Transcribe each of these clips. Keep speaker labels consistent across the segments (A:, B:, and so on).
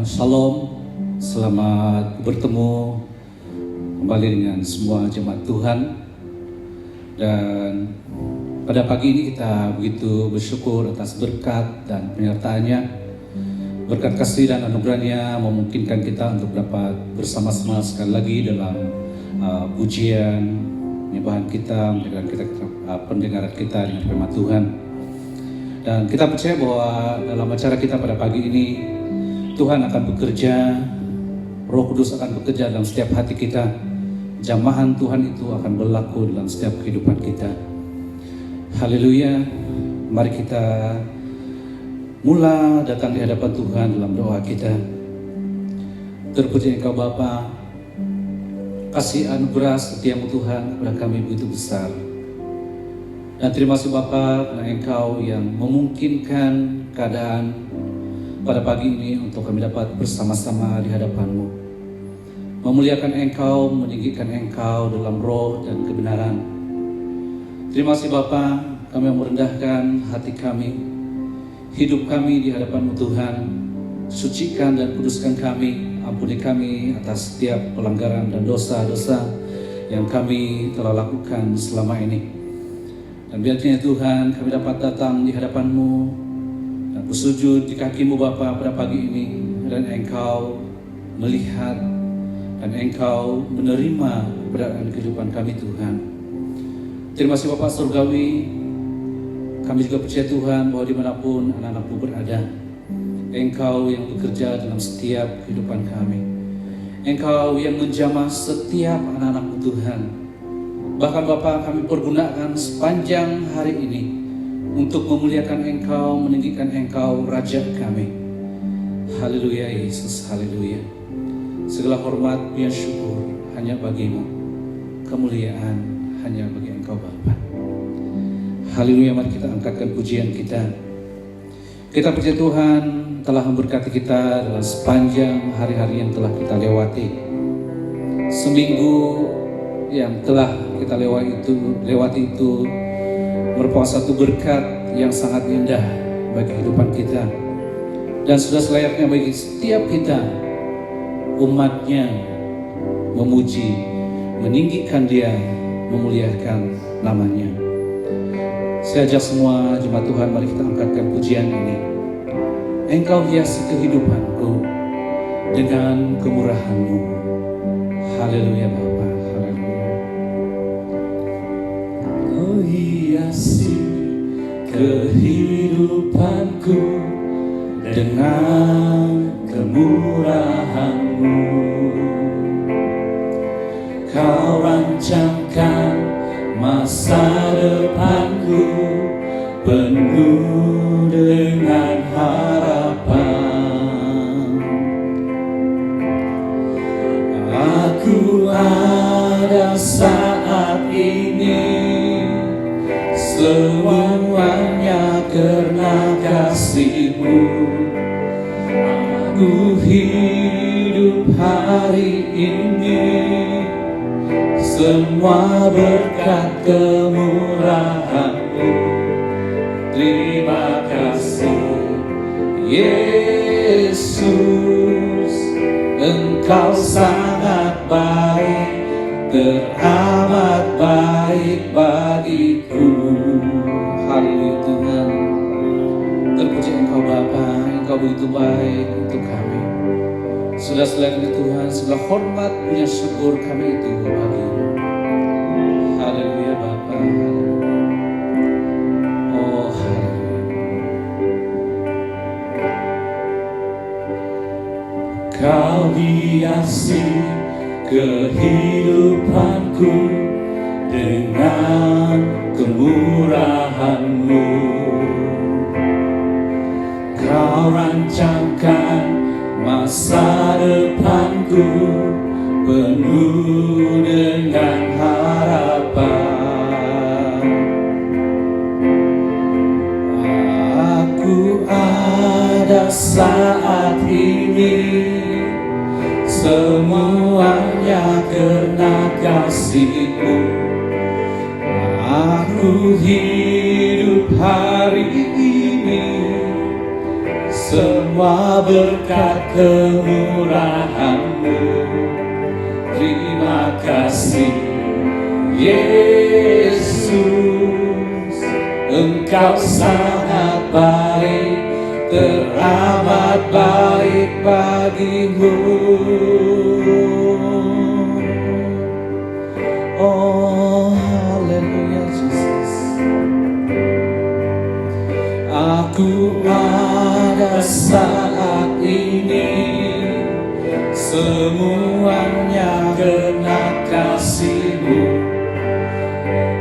A: Shalom, selamat bertemu kembali dengan semua jemaat Tuhan. Dan pada pagi ini kita begitu bersyukur atas berkat dan penyertaannya. Berkat kasih dan anugerahnya memungkinkan kita untuk dapat bersama-sama sekali lagi dalam pujian, penyembahan kita, pendengaran kita dengan firman Tuhan. Dan kita percaya bahwa dalam acara kita pada pagi ini Tuhan akan bekerja, Roh Kudus akan bekerja dalam setiap hati kita. Jamahan Tuhan itu akan berlaku dalam setiap kehidupan kita. Haleluya. Mari kita mula datang di hadapan Tuhan dalam doa kita. Terpuji Engkau Bapa, kasih anugerah setiamu Tuhan kepada kami begitu besar. Dan terima kasih Bapa karena Engkau yang memungkinkan keadaan pada pagi ini untuk kami dapat bersama-sama di hadapan-Mu, memuliakan Engkau, meninggikan Engkau dalam roh dan kebenaran. Terima kasih Bapa, kami merendahkan hati kami, hidup kami di hadapan-Mu Tuhan. Sucikan dan kuduskan kami, ampuni kami atas setiap pelanggaran dan dosa-dosa yang kami telah lakukan selama ini. Dan biarnya Tuhan kami dapat datang di hadapan-Mu dan bersujud di kaki-Mu Bapa pada pagi ini, dan Engkau melihat dan Engkau menerima keberadaan kehidupan kami Tuhan. Terima kasih Bapa Surgawi. Kami juga percaya Tuhan bahwa dimanapun anak-anak-Mu berada, Engkau yang bekerja dalam setiap kehidupan kami. Engkau yang menjamah setiap anak-anak-Mu Tuhan. Bahkan Bapa, kami pergunakan sepanjang hari ini untuk memuliakan Engkau, meninggikan Engkau, Raja kami. Haleluya Yesus, haleluya. Segala hormat dan syukur hanya bagi-Mu, kemuliaan hanya bagi Engkau Bapa. Haleluya, mari kita angkatkan pujian kita. Kita percaya Tuhan telah memberkati kita dalam sepanjang hari-hari yang telah kita lewati. Seminggu yang telah kita lewati itu merupakan satu berkat yang sangat indah bagi kehidupan kita, dan sudah selayaknya bagi setiap kita umatnya memuji, meninggikan Dia, memuliakan namanya. Saya ajak semua jemaat Tuhan, mari kita angkatkan pujian ini. Engkau hiasi kehidupanku dengan kemurahan-Mu. Haleluya Bapa, haleluya. Kau hiasi kehidupanku dengan kemurahan-Mu. Kau rancangkan masa depanku penuh dengan harapan. Aku ada saat ini semuanya karena kasih-Mu. Aku hidup hari ini semua berkat kemurahan-Mu. Terima kasih Yesus, Engkau sangat baik, teramat baik bagiku. Haleluya Tuhan. Terpuji Engkau Bapa, Engkau begitu baik untuk kami. Sudah selayaknya Tuhan, segala hormat punya syukur kami itu bagi-Mu. Haleluya Bapa. Oh haleluya. Kau hiasi kehidupanku dengan kemurahan-Mu. Kau rancangkan masa depanku penuh dengan harapan. Aku ada saat ini semuanya karena kasih-Mu. Aku hidup hari ini semua semua berkat kemurahan-Mu. Terima kasih Yesus, Engkau sangat baik, teramat baik bagimu. Oh, haleluya Jesus. Aku ada saat ini, semuanya karena kasih-Mu.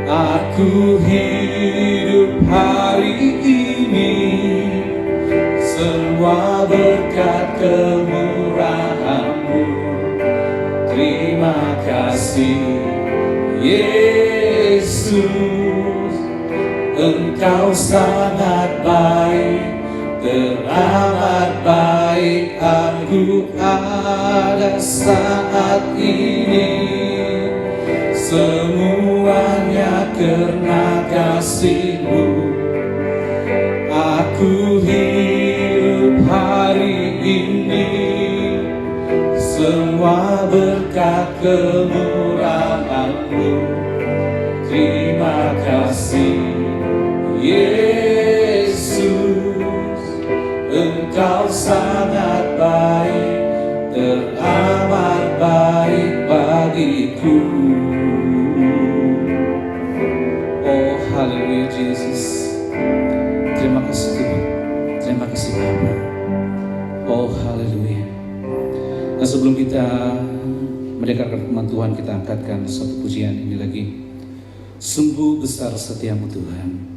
A: Aku hidup hari ini, semua berkat kemurahan-Mu. Terima kasih Yesus, Engkau sangat baik, teramat baik. Aku ada saat ini, semuanya karena kasih-Mu. Aku hidup hari ini, semua berkat kemurahan-Mu. Terima kasih Yesus, Engkau sangat baik, teramat baik bagiku. Oh, haleluya Jesus. Terima kasih Tuhan, terima kasih Bapa. Oh, haleluya. Nah, sebelum kita mendengarkan firman Tuhan, kita angkatkan satu pujian ini lagi. Sungguh besar setiamu Tuhan.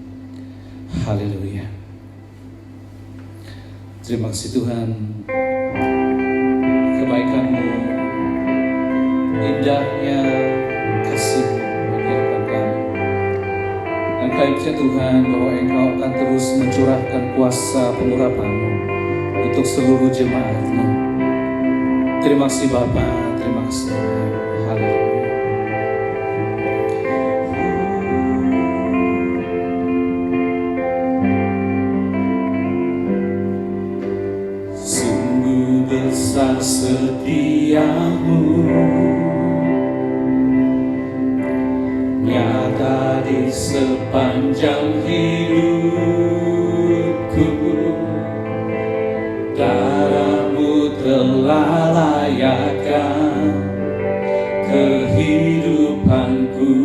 A: Haleluya. Terima kasih Tuhan, kebaikan-Mu, indahnya kasih-Mu bagi kehidupan kami. Dan kami percaya Tuhan bahwa Engkau akan terus mencurahkan kuasa pengurapan-Mu untuk seluruh jemaat-Mu. Terima kasih Bapa, terima kasih Tuhan. Haleluya. Sungguh besar setiamu, nyata di sepanjang hidupku. Darah-Mu telah layakkan kehidupanku.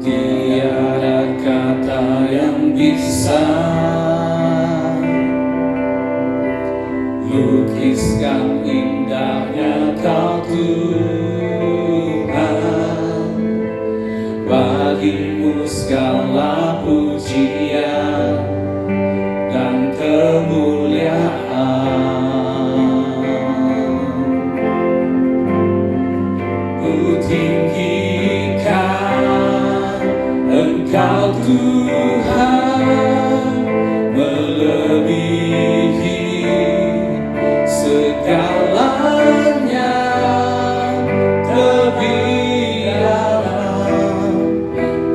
A: Tiada kata yang bisa lukiskan indahnya Kau Tuhan. Bagi-Mu segala pujian dan kemuliaan. Ku tinggikan Engkau Tuhan, melebihi segalanya. Lebih dalam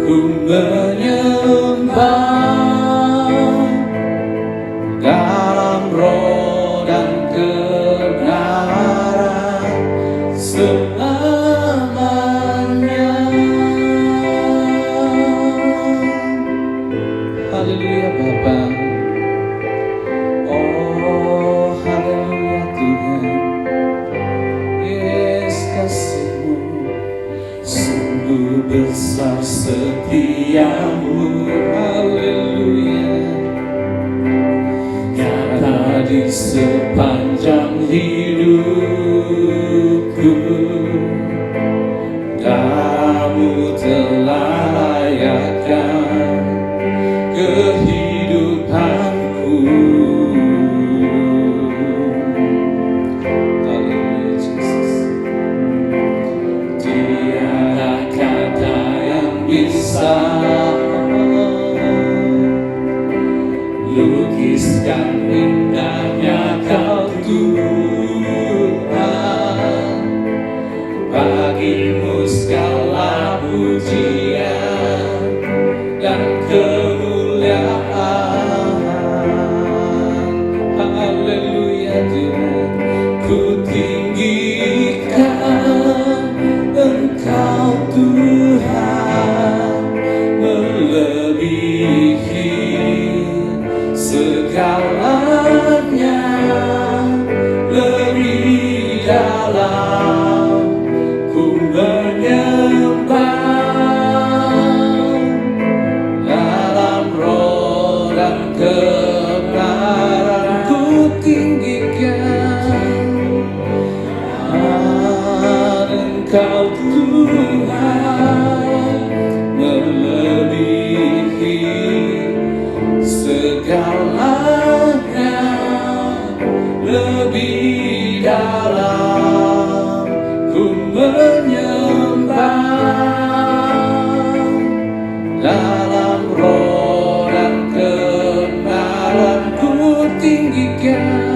A: ku menyembah, dalam roh dan kebenaran selamanya. Haleluya Bapa. Oh, haleluya Tuhan. Yes, kasih-Mu, sungguh besar setiamu. Haleluya. Nyata di sepanjang hidupku. Darah-Mu telah layakkan kehidupanku. Haleluya Jesus. Tiada kata yang bisa lukiskan indahnya Kau Tuhan. Bagi-Mu segala pujian Tuhan melebihi segalanya, lebih dalam ku menyembah, dalam roh dan kebenaran ku tinggikan. Engkau Tuhan melebihi segalanya, lebih dalam ku menyembah, dalam roh dan kebenaran ku tinggikan.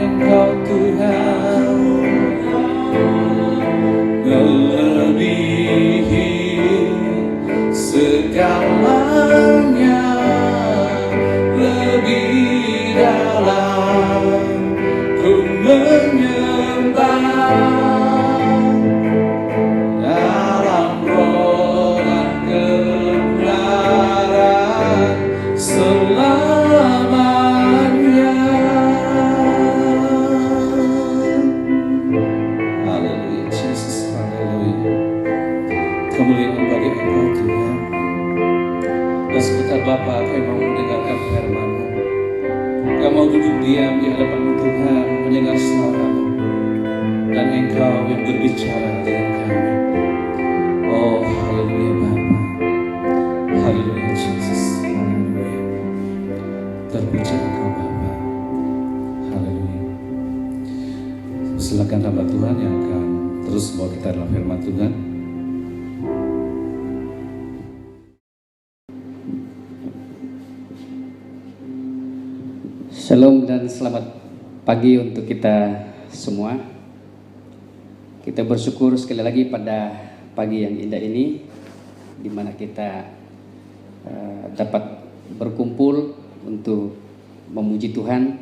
A: Engkau Tuhan melebihi segalanya, lebih dalam ku menyembah, dalam roh dan kebenaran selamanya. Haleluya, Yesus, haleluya. Kemuliaan bagi Engkau Tuhan. Dan sebentar Bapa, Kami mau mendengarkan firman-Mu. Kami mau duduk diam di hadapan Tuhan, mendengar suara-Mu, dan Engkau yang berbicara dengan kami. Oh, haleluya Bapa, haleluya Yesus, haleluya. Terpuji Engkau Bapa, haleluya. Silakan hamba Tuhan yang akan terus membawa kita dalam firman Tuhan.
B: Shalom dan selamat pagi untuk kita semua. Kita bersyukur sekali lagi pada pagi yang indah ini, di mana kita dapat berkumpul untuk memuji Tuhan,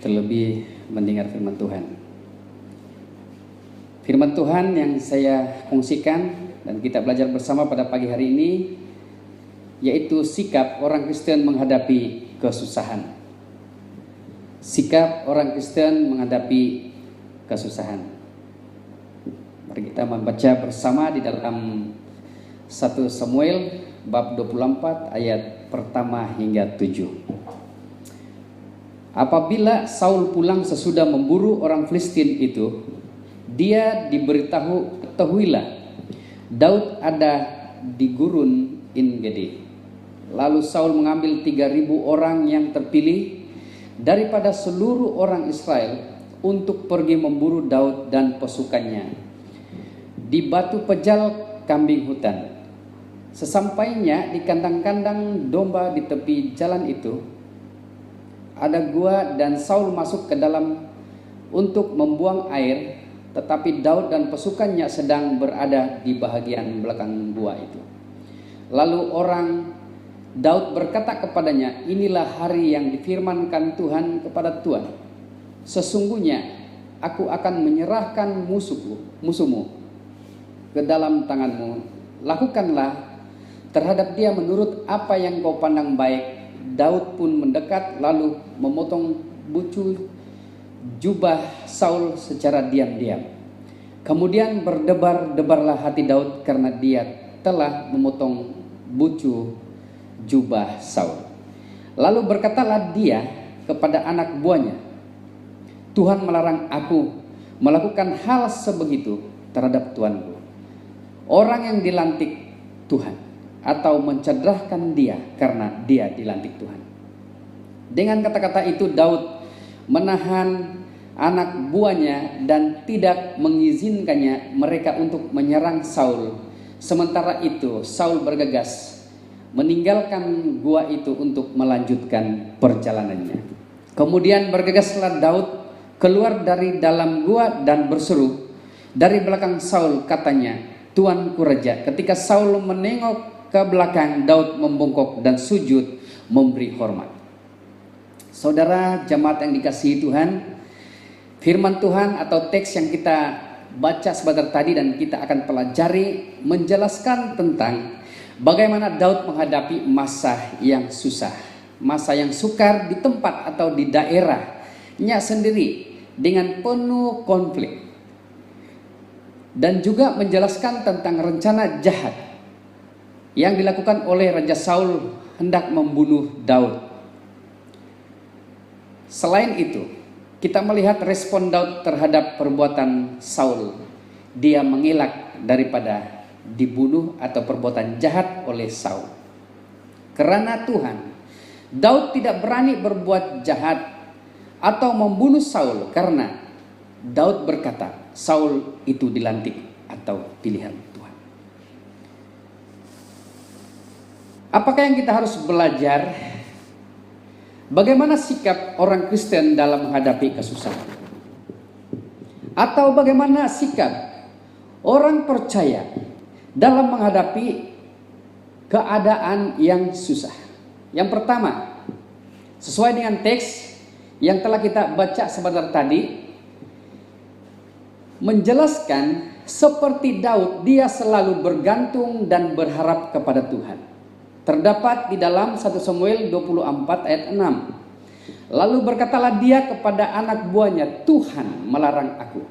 B: terlebih mendengar firman Tuhan. Firman Tuhan yang saya kongsikan dan kita belajar bersama pada pagi hari ini, yaitu sikap orang Kristen menghadapi kesusahan. Sikap orang Kristen menghadapi kesusahan. Mari kita membaca bersama di dalam 1 Samuel bab 24 ayat pertama hingga 7. Apabila Saul pulang sesudah memburu orang Filistin itu, dia diberitahu, ketahuilah Daud ada di gurun En-Gedi. Lalu Saul mengambil 3.000 orang yang terpilih daripada seluruh orang Israel untuk pergi memburu Daud dan pasukannya di batu pejal kambing hutan. Sesampainya di kandang-kandang domba di tepi jalan itu, ada gua dan Saul masuk ke dalam untuk membuang air, tetapi Daud dan pasukannya sedang berada di bahagian belakang gua itu. Lalu orang Daud berkata kepadanya, inilah hari yang difirmankan Tuhan kepada Tuhan. Sesungguhnya aku akan menyerahkan musuhmu ke dalam tanganmu. Lakukanlah terhadap dia menurut apa yang kau pandang baik. Daud pun mendekat lalu memotong bucu jubah Saul secara diam-diam. Kemudian berdebar-debarlah hati Daud karena dia telah memotong bucu jubah Saul. Lalu berkatalah dia kepada anak buahnya, Tuhan melarang aku melakukan hal sebegitu terhadap tuanku, orang yang dilantik Tuhan, atau mencederahkan dia karena dia dilantik Tuhan. Dengan kata-kata itu Daud menahan anak buahnya dan tidak mengizinkannya mereka untuk menyerang Saul. Sementara itu Saul bergegas meninggalkan gua itu untuk melanjutkan perjalanannya. Kemudian bergegaslah Daud keluar dari dalam gua dan berseru dari belakang Saul, katanya, Tuanku Raja. Ketika Saul menengok ke belakang, Daud membongkok dan sujud memberi hormat. Saudara jemaat yang dikasihi Tuhan, firman Tuhan atau teks yang kita baca sebentar tadi dan kita akan pelajari menjelaskan tentang bagaimana Daud menghadapi masa yang susah, masa yang sukar di tempat atau di daerahnya sendiri dengan penuh konflik, dan juga menjelaskan tentang rencana jahat yang dilakukan oleh Raja Saul hendak membunuh Daud. Selain itu, kita melihat respon Daud terhadap perbuatan Saul. Dia mengelak daripada dibunuh atau perbuatan jahat oleh Saul. Karena Tuhan, Daud tidak berani berbuat jahat atau membunuh Saul karena Daud berkata, Saul itu dilantik atau pilihan Tuhan. Apakah yang kita harus belajar? Bagaimana sikap orang Kristen dalam menghadapi kesusahan? Atau bagaimana sikap orang percaya dalam menghadapi keadaan yang susah? Yang pertama, sesuai dengan teks yang telah kita baca sebentar tadi, menjelaskan seperti Daud, dia selalu bergantung dan berharap kepada Tuhan. Terdapat di dalam 1 Samuel 24 ayat 6. Lalu berkatalah dia kepada anak buahnya, Tuhan melarang aku.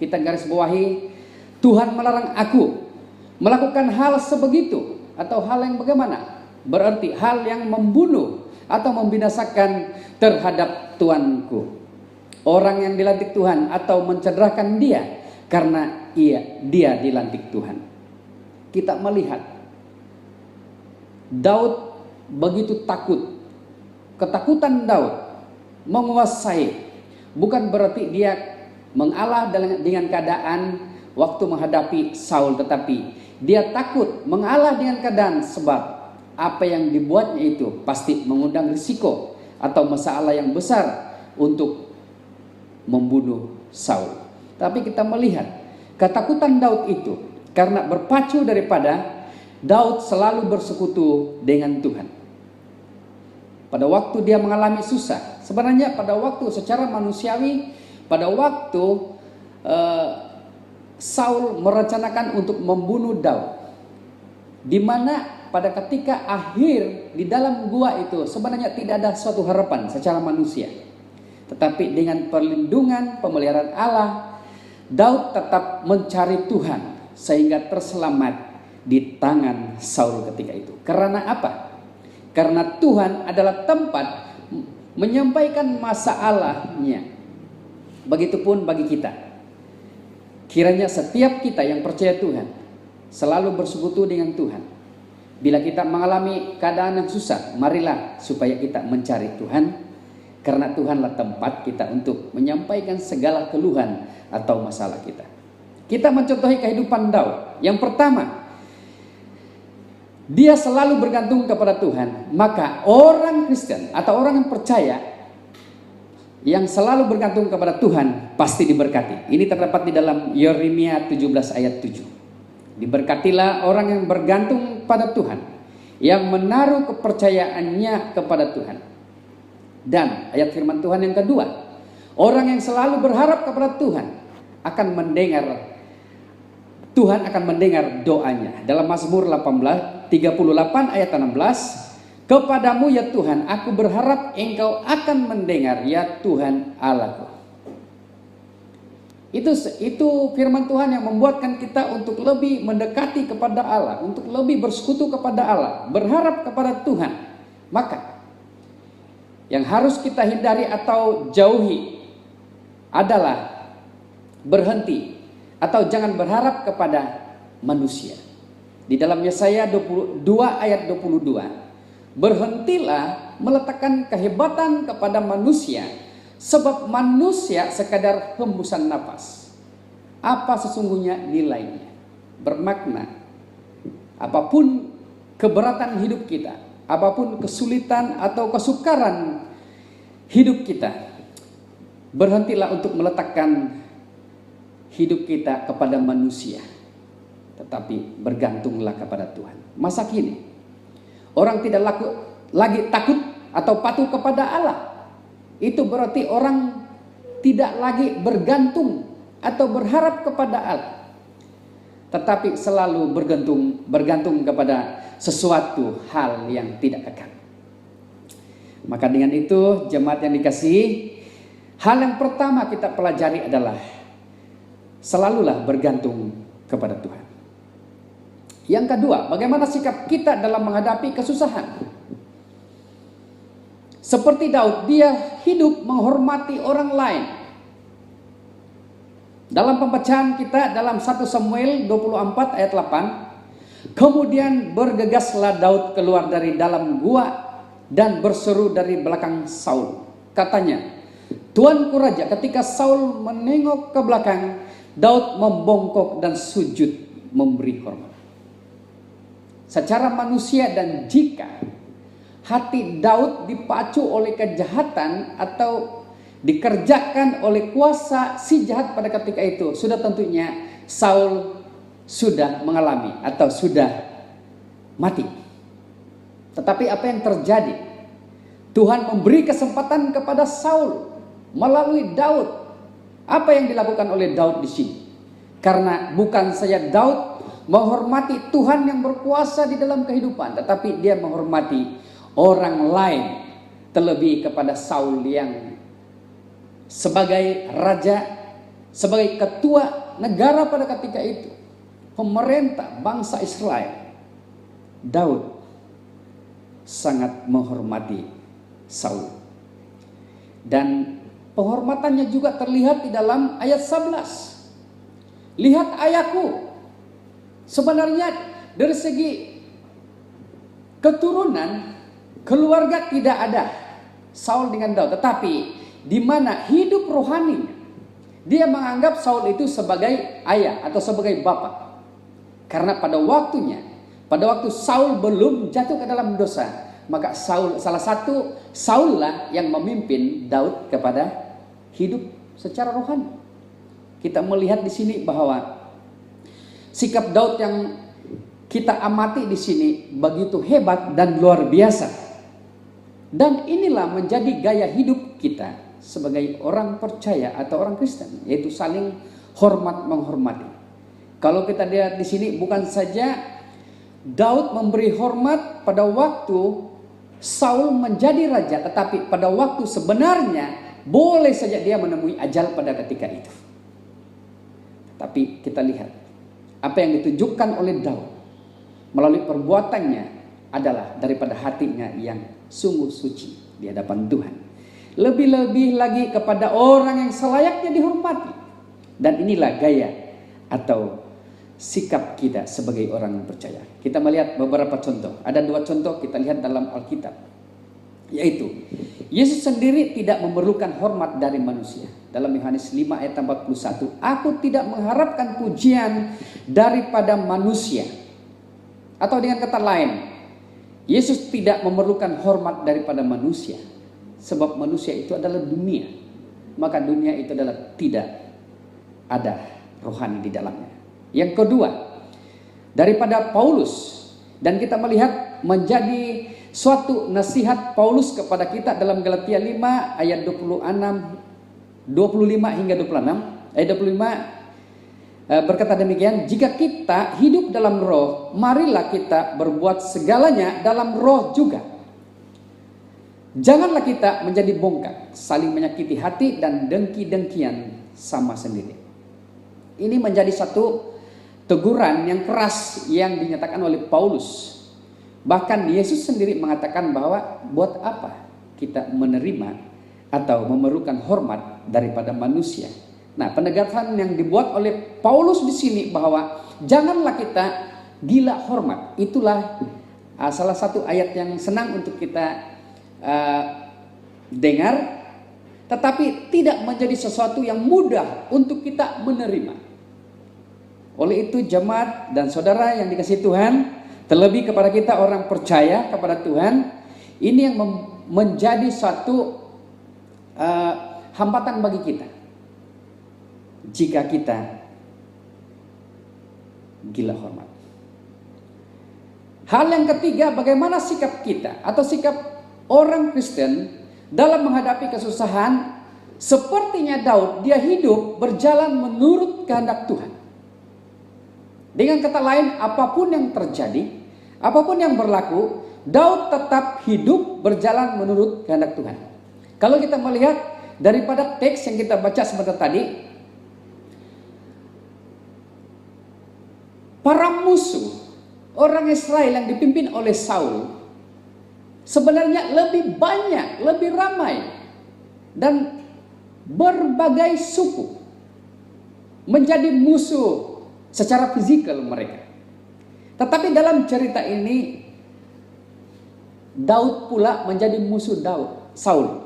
B: Kita garis bawahi, Tuhan melarang aku melakukan hal sebegitu atau hal yang bagaimana? Berarti hal yang membunuh atau membinasakan terhadap Tuanku. Orang yang dilantik Tuhan atau mencederahkan dia karena dia dilantik Tuhan. Kita melihat Daud begitu takut. Ketakutan Daud menguasai. Bukan berarti dia mengalah dengan keadaan waktu menghadapi Saul, tetapi dia takut mengalah dengan keadaan sebab apa yang dibuatnya itu pasti mengundang risiko atau masalah yang besar untuk membunuh Saul. Tapi kita melihat ketakutan Daud itu karena berpacu daripada Daud selalu bersekutu dengan Tuhan. Pada waktu dia mengalami susah, sebenarnya pada waktu secara manusiawi, pada waktu Saul merencanakan untuk membunuh Daud, di mana pada ketika akhir di dalam gua itu sebenarnya tidak ada suatu harapan secara manusia. Tetapi dengan perlindungan pemeliharaan Allah, Daud tetap mencari Tuhan sehingga terselamat di tangan Saul ketika itu. Karena apa? Karena Tuhan adalah tempat menyampaikan masalahnya. Begitupun bagi kita. Kiranya setiap kita yang percaya Tuhan selalu bersekutu dengan Tuhan. Bila kita mengalami keadaan yang susah, marilah supaya kita mencari Tuhan. Karena Tuhanlah tempat kita untuk menyampaikan segala keluhan atau masalah kita. Kita mencontohi kehidupan Daud. Yang pertama, dia selalu bergantung kepada Tuhan. Maka orang Kristen atau orang yang percaya yang selalu bergantung kepada Tuhan pasti diberkati. Ini terdapat di dalam Yeremia 17 ayat 7. Diberkatilah orang yang bergantung pada Tuhan, yang menaruh kepercayaannya kepada Tuhan. Dan ayat firman Tuhan yang kedua, orang yang selalu berharap kepada Tuhan akan mendengar, Tuhan akan mendengar doanya. Dalam Mazmur 38 ayat 16, kepadamu ya Tuhan aku berharap engkau akan mendengar ya Tuhan Allahku. Itu firman Tuhan yang membuatkan kita untuk lebih mendekati kepada Allah, untuk lebih bersekutu kepada Allah, berharap kepada Tuhan. Maka yang harus kita hindari atau jauhi adalah berhenti atau jangan berharap kepada manusia. Di dalam Yesaya 22 ayat 22, berhentilah meletakkan kehebatan kepada manusia, sebab manusia sekadar hembusan napas. Apa sesungguhnya nilainya? Bermakna, apapun keberatan hidup kita, apapun kesulitan atau kesukaran hidup kita, berhentilah untuk meletakkan hidup kita kepada manusia, tetapi bergantunglah kepada Tuhan. Masa kini orang tidak lagi takut atau patuh kepada Allah. Itu berarti orang tidak lagi bergantung atau berharap kepada Allah, tetapi selalu bergantung kepada sesuatu hal yang tidak kekal. Maka dengan itu, jemaat yang dikasihi, hal yang pertama kita pelajari adalah selalulah bergantung kepada Tuhan. Yang kedua, bagaimana sikap kita dalam menghadapi kesusahan. Seperti Daud, dia hidup menghormati orang lain. Dalam pembacaan kita dalam 1 Samuel 24 ayat 8, kemudian bergegaslah Daud keluar dari dalam gua dan berseru dari belakang Saul. Katanya, Tuanku Raja. Ketika Saul menengok ke belakang, Daud membongkok dan sujud memberi hormat. Secara manusia, dan jika hati Daud dipacu oleh kejahatan atau dikerjakan oleh kuasa si jahat pada ketika itu, sudah tentunya Saul sudah mengalami atau sudah mati. Tetapi apa yang terjadi? Tuhan memberi kesempatan kepada Saul melalui Daud. Apa yang dilakukan oleh Daud di sini? Karena bukan saja Daud menghormati Tuhan yang berkuasa di dalam kehidupan, tetapi dia menghormati orang lain, terlebih kepada Saul yang sebagai raja, sebagai ketua negara pada ketika itu, pemerintah bangsa Israel. Daud sangat menghormati Saul. Dan penghormatannya juga terlihat di dalam ayat 11. Lihat ayahku. Sebenarnya dari segi keturunan, keluarga tidak ada Saul dengan Daud, tetapi di mana hidup rohani, dia menganggap Saul itu sebagai ayah atau sebagai bapak. Karena pada waktu Saul belum jatuh ke dalam dosa, maka salah satu Saul lah yang memimpin Daud kepada hidup secara rohani. Kita melihat di sini bahwa sikap Daud yang kita amati di sini begitu hebat dan luar biasa. Dan inilah menjadi gaya hidup kita sebagai orang percaya atau orang Kristen, yaitu saling hormat menghormati. Kalau kita lihat di sini, bukan saja Daud memberi hormat pada waktu Saul menjadi raja, tetapi pada waktu sebenarnya boleh saja dia menemui ajal pada ketika itu. Tapi kita lihat apa yang ditunjukkan oleh Daud melalui perbuatannya adalah daripada hatinya yang sungguh suci di hadapan Tuhan. Lebih-lebih lagi kepada orang yang selayaknya dihormati. Dan inilah gaya atau sikap kita sebagai orang yang percaya. Kita melihat beberapa contoh. Ada 2 contoh kita lihat dalam Alkitab. Yaitu, Yesus sendiri tidak memerlukan hormat dari manusia. Dalam Yohanes 5 ayat 41, aku tidak mengharapkan pujian daripada manusia. Atau dengan kata lain, Yesus tidak memerlukan hormat daripada manusia. Sebab manusia itu adalah dunia. Maka dunia itu adalah tidak ada rohani di dalamnya. Yang kedua, daripada Paulus. Dan kita melihat menjadi suatu nasihat Paulus kepada kita dalam Galatia 5 ayat 25 hingga 26. Ayat 25 berkata demikian, jika kita hidup dalam roh, marilah kita berbuat segalanya dalam roh juga. Janganlah kita menjadi bongkak, saling menyakiti hati dan dengki-dengkian sama sendiri. Ini menjadi satu teguran yang keras yang dinyatakan oleh Paulus. Bahkan Yesus sendiri mengatakan bahwa buat apa kita menerima atau memerlukan hormat daripada manusia. Nah, penegasan yang dibuat oleh Paulus di sini bahwa janganlah kita gila hormat. Itulah salah satu ayat yang senang untuk kita dengar, tetapi tidak menjadi sesuatu yang mudah untuk kita menerima. Oleh itu jemaat dan saudara yang dikasihi Tuhan, terlebih kepada kita orang percaya kepada Tuhan, ini yang menjadi satu hambatan bagi kita. Jika kita gila hormat. Hal yang ketiga, bagaimana sikap kita atau sikap orang Kristen dalam menghadapi kesusahan sepertinya Daud, dia hidup berjalan menurut kehendak Tuhan. Dengan kata lain, apapun yang terjadi, apapun yang berlaku, Daud tetap hidup berjalan menurut kehendak Tuhan. Kalau kita melihat daripada teks yang kita baca sebentar tadi, para musuh orang Israel yang dipimpin oleh Saul sebenarnya lebih banyak, lebih ramai, dan berbagai suku menjadi musuh secara fisikal mereka. Tetapi dalam cerita ini Daud pula menjadi musuh Saul.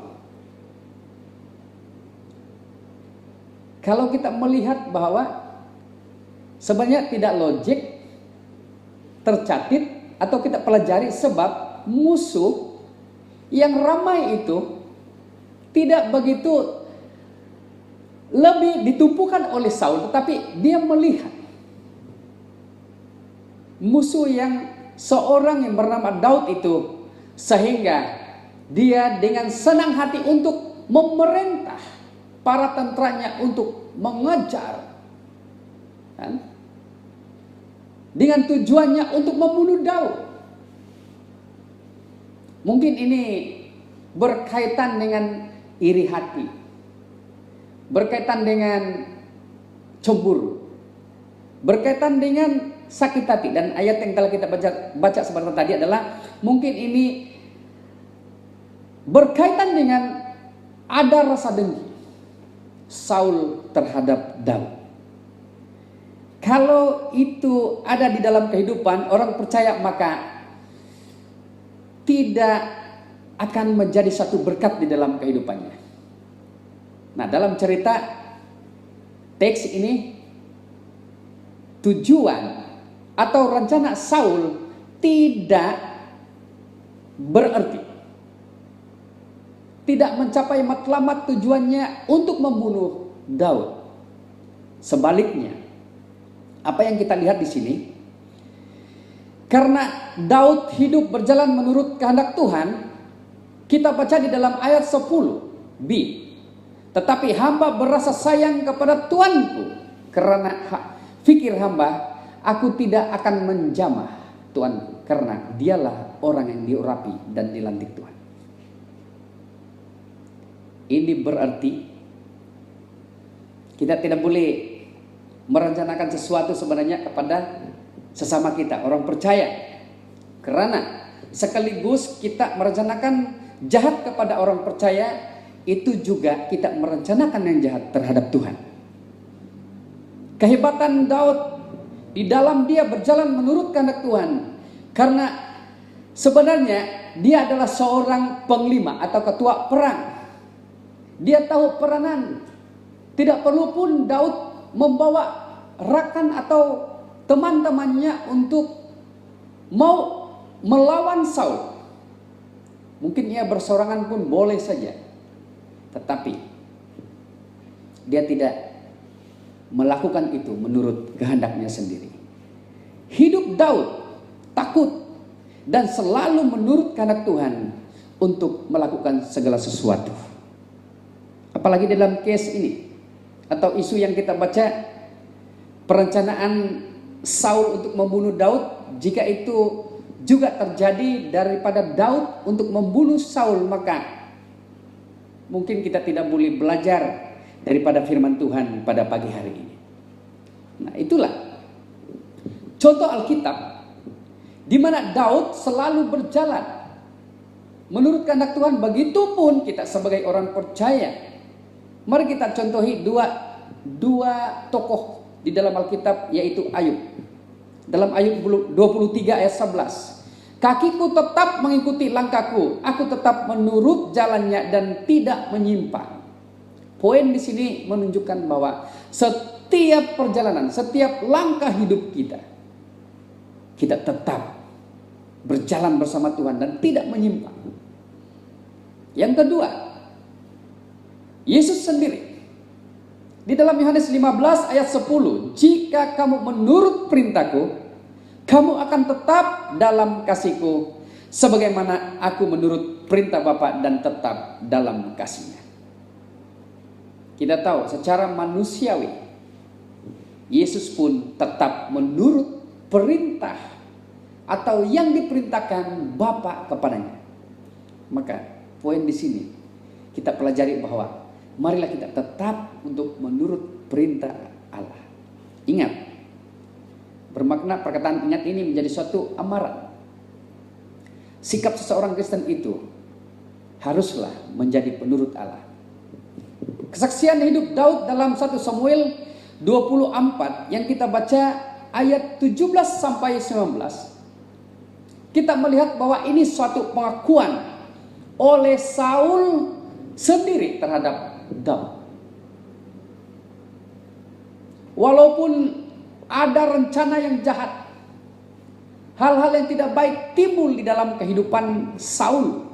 B: Kalau kita melihat bahwa sebenarnya tidak logik tercatat atau kita pelajari, sebab musuh yang ramai itu tidak begitu lebih ditumpukan oleh Saul, tetapi dia melihat musuh yang seorang yang bernama Daud itu, sehingga dia dengan senang hati untuk memerintah para tentaranya untuk mengejar, kan? Dengan tujuannya untuk membunuh Daud. Mungkin ini berkaitan dengan iri hati, berkaitan dengan cemburu, berkaitan dengan sakit hati. Dan ayat yang telah kita baca sebentar tadi adalah mungkin ini berkaitan dengan ada rasa dengki Saul terhadap Daud. Kalau itu ada di dalam kehidupan orang percaya, maka tidak akan menjadi satu berkat di dalam kehidupannya. Nah, dalam cerita teks ini, tujuan atau rencana Saul tidak berarti, tidak mencapai matlamat tujuannya untuk membunuh Daud. Sebaliknya, apa yang kita lihat di sini, karena Daud hidup berjalan menurut kehendak Tuhan, kita baca di dalam ayat 10b, tetapi hamba berasa sayang kepada Tuanku, karena fikir hamba, aku tidak akan menjamah Tuanku, karena dialah orang yang diurapi dan dilantik Tuhan. Ini berarti kita tidak boleh merencanakan sesuatu sebenarnya kepada sesama kita, orang percaya. Karena sekaligus kita merencanakan jahat kepada orang percaya, itu juga kita merencanakan yang jahat terhadap Tuhan. Kehebatan Daud di dalam dia berjalan menurut kehendak Tuhan, karena sebenarnya dia adalah seorang panglima atau ketua perang. Dia tahu peranan. Tidak perlu pun Daud membawa rakan atau teman-temannya untuk mau melawan Saul. Mungkin ia bersorangan pun boleh saja, tetapi dia tidak melakukan itu menurut kehendaknya sendiri. Hidup Daud takut dan selalu menurut kehendak Tuhan untuk melakukan segala sesuatu. Apalagi dalam case ini atau isu yang kita baca, perencanaan Saul untuk membunuh Daud, jika itu juga terjadi daripada Daud untuk membunuh Saul, maka mungkin kita tidak boleh belajar daripada firman Tuhan pada pagi hari ini. Nah, itulah contoh Alkitab di mana Daud selalu berjalan menurut kehendak Tuhan. Begitupun kita sebagai orang percaya. Mari kita contohi dua tokoh di dalam Alkitab, yaitu Ayub. Dalam Ayub 23 ayat 11, kakiku tetap mengikuti langkahku, aku tetap menurut jalannya dan tidak menyimpang. Poin di sini menunjukkan bahwa setiap perjalanan, setiap langkah hidup kita tetap berjalan bersama Tuhan dan tidak menyimpang. Yang kedua, Yesus sendiri di dalam Yohanes 15 ayat 10, jika kamu menurut perintahku, kamu akan tetap dalam kasihku, sebagaimana aku menurut perintah Bapa dan tetap dalam kasihnya. kita tahu secara manusiawi Yesus pun tetap menurut perintah atau yang diperintahkan Bapa kepadanya. Maka poin di sini kita pelajari bahwa marilah kita tetap untuk menurut perintah Allah. Ingat, bermakna perkataan ingat ini menjadi suatu amaran. Sikap seseorang Kristen itu haruslah menjadi penurut Allah. Kesaksian hidup Daud dalam 1 Samuel 24 yang kita baca ayat 17 sampai 19. Kita melihat bahwa ini suatu pengakuan oleh Saul sendiri terhadap Daud. Walaupun ada rencana yang jahat, hal-hal yang tidak baik timbul di dalam kehidupan Saul.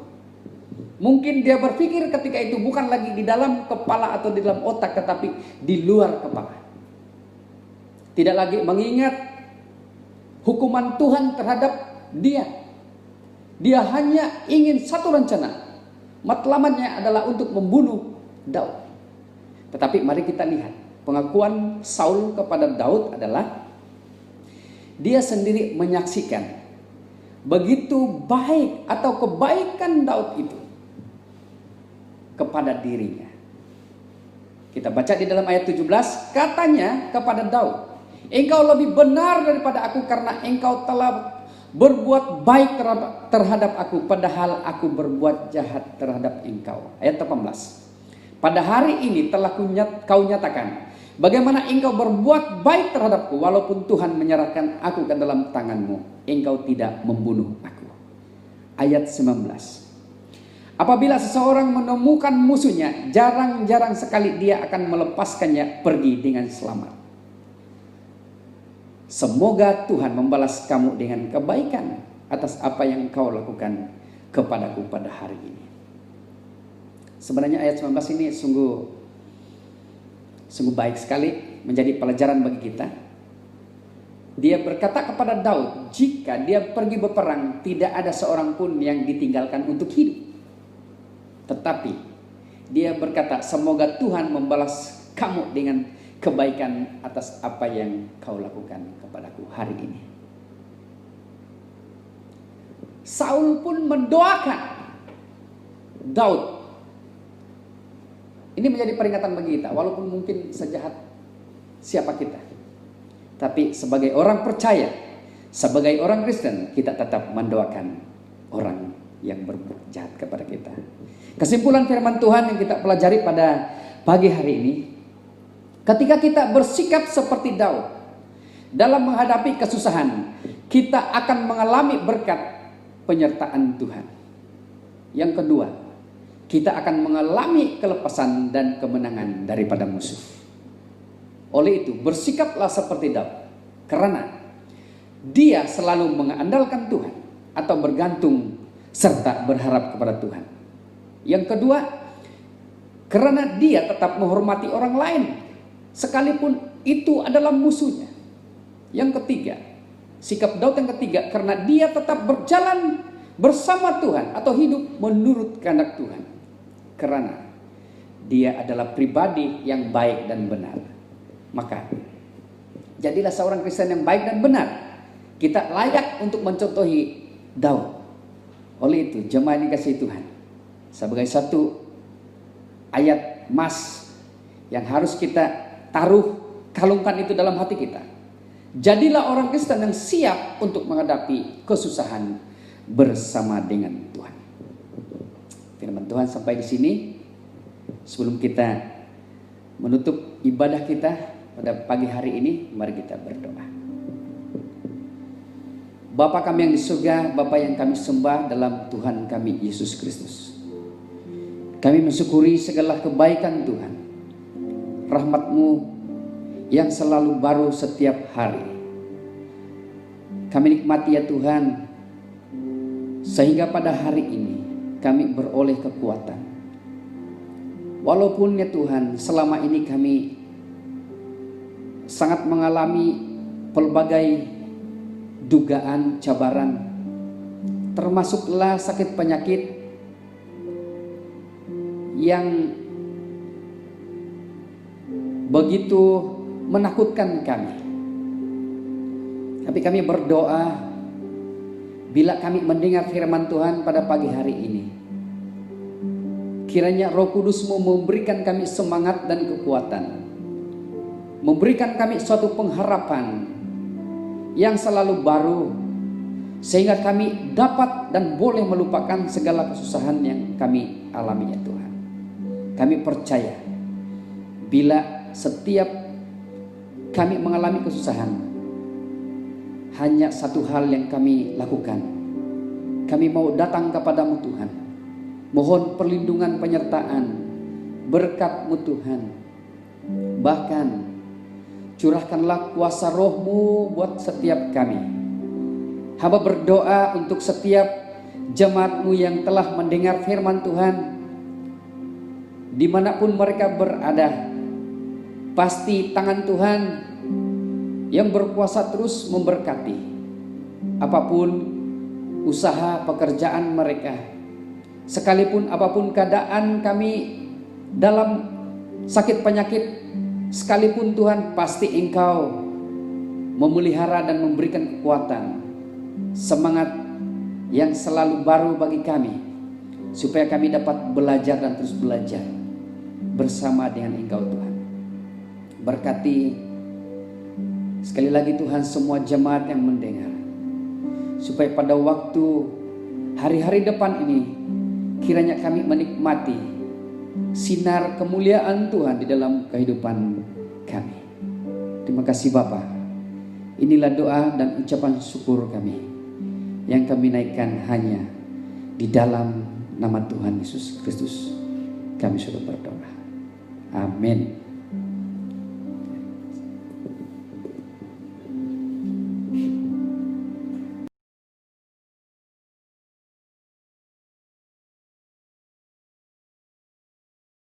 B: Mungkin dia berpikir ketika itu bukan lagi di dalam kepala atau di dalam otak, tetapi di luar kepala. Tidak lagi mengingat hukuman Tuhan terhadap dia. Dia hanya ingin satu rencana. Matlamatnya adalah untuk membunuh Daud. Tetapi mari kita lihat pengakuan Saul kepada Daud adalah dia sendiri menyaksikan begitu baik atau kebaikan Daud itu kepada dirinya. Kita baca di dalam ayat 17, katanya kepada Daud, engkau lebih benar daripada aku karena engkau telah berbuat baik terhadap aku, padahal aku berbuat jahat terhadap engkau. Ayat 18, pada hari ini telah kau nyatakan bagaimana engkau berbuat baik terhadapku, walaupun Tuhan menyerahkan aku ke dalam tanganmu, engkau tidak membunuh aku. Ayat 19, apabila seseorang menemukan musuhnya, jarang-jarang sekali dia akan melepaskannya pergi dengan selamat. Semoga Tuhan membalas kamu dengan kebaikan atas apa yang kau lakukan kepadaku pada hari ini. Sebenarnya ayat 19 ini sungguh baik sekali, menjadi pelajaran bagi kita. Dia berkata kepada Daud, jika dia pergi berperang, tidak ada seorang pun yang ditinggalkan untuk hidup. Tetapi dia berkata, semoga Tuhan membalas kamu dengan kebaikan atas apa yang kau lakukan kepadaku hari ini. Saul pun mendoakan Daud. Ini menjadi peringatan bagi kita, walaupun mungkin sejahat siapa kita, tapi sebagai orang percaya, sebagai orang Kristen, kita tetap mendoakan orang yang berbuat jahat kepada kita. Kesimpulan firman Tuhan yang kita pelajari pada pagi hari ini, ketika kita bersikap seperti Daud dalam menghadapi kesusahan, kita akan mengalami berkat penyertaan Tuhan. Yang kedua, kita akan mengalami kelepasan dan kemenangan daripada musuh. Oleh itu, bersikaplah seperti Daud, karena dia selalu mengandalkan Tuhan atau bergantung serta berharap kepada Tuhan. Yang kedua, karena dia tetap menghormati orang lain, sekalipun itu adalah musuhnya. Yang ketiga, sikap Daud yang ketiga, karena dia tetap berjalan bersama Tuhan atau hidup menurut kehendak Tuhan. Karena dia adalah pribadi yang baik dan benar. Maka jadilah seorang Kristen yang baik dan benar. Kita layak untuk mencontohi Daud. Oleh itu, jemaat yang dikasihi Tuhan, sebagai satu ayat emas yang harus kita taruh, kalungkan itu dalam hati kita. Jadilah orang Kristen yang siap untuk menghadapi kesusahan bersama dengan Tuhan. Firman Tuhan sampai di sini. Sebelum kita menutup ibadah kita pada pagi hari ini, mari kita berdoa. Bapa kami yang di surga, Bapa yang kami sembah dalam Tuhan kami Yesus Kristus, kami mensyukuri segala kebaikan Tuhan, rahmat-Mu yang selalu baru setiap hari. Kami nikmati ya Tuhan, sehingga pada hari ini kami beroleh kekuatan. Walaupun ya Tuhan, selama ini kami sangat mengalami pelbagai dugaan, cabaran, termasuklah sakit penyakit yang begitu menakutkan kami. Tapi kami berdoa, bila kami mendengar firman Tuhan pada pagi hari ini, kiranya Roh Kudus-Mu memberikan kami semangat dan kekuatan, memberikan kami suatu pengharapan yang selalu baru, sehingga kami dapat dan boleh melupakan segala kesusahan yang kami alami ya Tuhan. Kami percaya bila setiap kami mengalami kesusahan, hanya satu hal yang kami lakukan. Kami mau datang kepadamu Tuhan, mohon perlindungan penyertaan, berkat-Mu Tuhan. Bahkan curahkanlah kuasa Roh-Mu buat setiap kami. Hamba berdoa untuk setiap jemaat-Mu yang telah mendengar firman Tuhan, dimanapun mereka berada, pasti tangan Tuhan yang berkuasa terus memberkati apapun usaha pekerjaan mereka, sekalipun apapun keadaan kami dalam sakit penyakit sekalipun Tuhan, pasti Engkau memelihara dan memberikan kekuatan, semangat yang selalu baru bagi kami, supaya kami dapat belajar dan terus belajar bersama dengan Engkau Tuhan. Berkati sekali lagi Tuhan semua jemaat yang mendengar, supaya pada waktu hari-hari depan ini kiranya kami menikmati sinar kemuliaan Tuhan di dalam kehidupan kami. Terima kasih Bapa. Inilah doa dan ucapan syukur kami yang kami naikkan hanya di dalam nama Tuhan Yesus Kristus. Kami sudah berdoa. Amin.